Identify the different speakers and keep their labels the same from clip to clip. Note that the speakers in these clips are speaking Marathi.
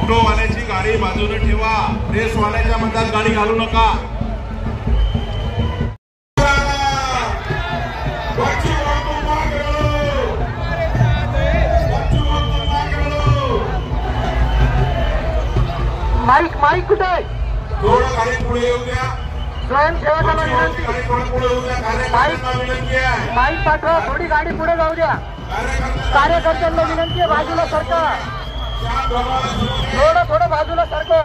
Speaker 1: ऑटोवाल्याची गाडी बाजूला ठेवा, प्रेसवाल्याच्या मधात गाडी घालू नका।
Speaker 2: माईक माईक कुठे?
Speaker 1: थोडं गाडी पुढे येऊ द्या।
Speaker 2: स्वयंसेवकाला विनंती, माईक पाठवा, थोडी गाडी पुढे जाऊ द्या। कार्यकर्त्यांना विनंती आहे, बाजूला सरका, थोडं बाजूला सरका।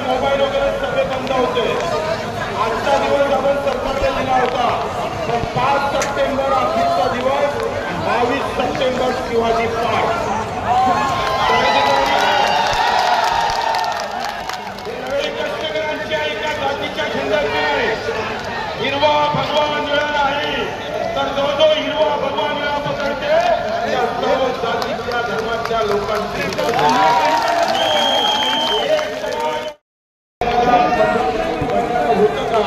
Speaker 3: मोबाईल वगैरे सगळे बंद होते। आजचा दिवस आपण सरकारने दिला होता, पण 5 सप्टेंबर अखेरचा दिवस, 22 सप्टेंबर शिवाजी पार्क। कष्टकऱ्यांच्या एका जातीच्या खंडाची नाही, हिरवा भगवा निळा नाही, तर जो जो हिरवा भगवा निळा पकडते त्या सर्व जातीच्या धर्माच्या लोकांची होतं का?